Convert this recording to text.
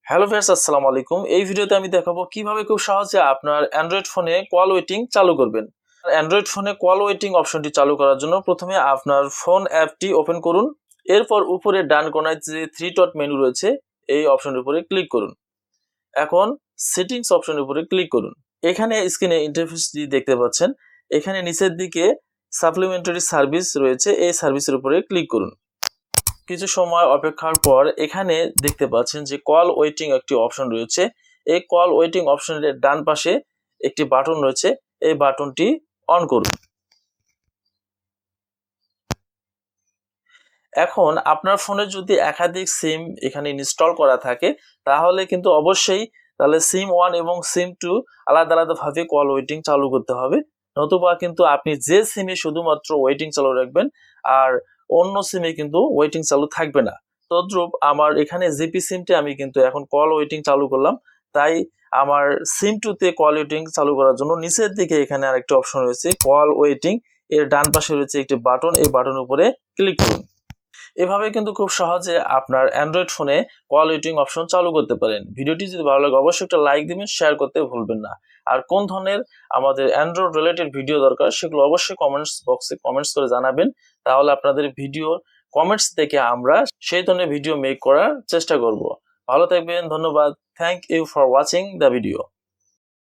Hello viewers, আসসালামু আলাইকুম। এই ভিডিওতে আমি দেখাবো কিভাবে খুব সহজে আপনার অ্যান্ড্রয়েড ফোনে কল ওয়েটিং চালু করবেন। অ্যান্ড্রয়েড ফোনে কল ওয়েটিং অপশনটি চালু করার জন্য প্রথমে আপনার ফোন অ্যাপটি ওপেন করুন। এরপর উপরে ডান কোণায় যে থ্রি ডট মেনু রয়েছে এই অপশনের উপরে ক্লিক করুন। এখন সেটিংস অপশনের উপরে ক্লিক করুন। এখানে স্ক্রিনে ইন্টারফেসটি দেখতে পাচ্ছেন। এখানে নিচের দিকে সাপ্লিমেন্টারি সার্ভিস রয়েছে, এই সার্ভিসের উপরে ক্লিক করুন। কিছু সময় অপেক্ষার পর এখানে দেখতে পাচ্ছেন যে কল ওয়েটিং একটি অপশন রয়েছে। এই কল ওয়েটিং অপশনের ডান পাশে একটি বাটন রয়েছে, এই বাটনটি অন করুন। এখন আপনার ফোনে যদি একাধিক সিম এখানে ইনস্টল করা থাকে তাহলে কিন্তু অবশ্যই তাহলে সিম 1 এবং সিম 2 আলাদা আলাদাভাবে কল ওয়েটিং চালু করতে হবে। নতুবা কিন্তু আপনি যে সিমে শুধুমাত্র ওয়েটিং চালু রাখবেন আর অন্য সিমে কিন্তু ওয়েটিং চালু থাকবে না। তদ্রূপ আমার এখানে জিপি সিমটি আমি কিন্তু এখন কল ওয়েটিং চালু করলাম, তাই আমার সিম 2 তে কল ওয়েটিং চালু করার জন্য নিচের দিকে এখানে আরেকটি অপশন রয়েছে কল ওয়েটিং, এর ডান পাশে রয়েছে একটি বাটন, এই বাটনের উপরে ক্লিক করুন। এভাবে কিন্তু খুব সহজে আপনার অ্যান্ড্রয়েড ফোনে কল ওয়েটিং অপশন চালু করতে পারেন। ভিডিওটি যদি ভালো লাগে অবশ্যই একটা লাইক দিবেন, শেয়ার করতে ভুলবেন না। আর কোন ধরনের আমাদের অ্যান্ড্রয়েড রিলেটেড ভিডিও দরকার সেগুলো অবশ্যই কমেন্টস বক্সে কমেন্টস করে জানাবেন। তাহলে আপনাদের ভিডিও কমেন্টস দেখে আমরা সেই ধরনের ভিডিও মেক করার চেষ্টা করব। ভালো থাকবেন, ধন্যবাদ। Thank you for watching the video.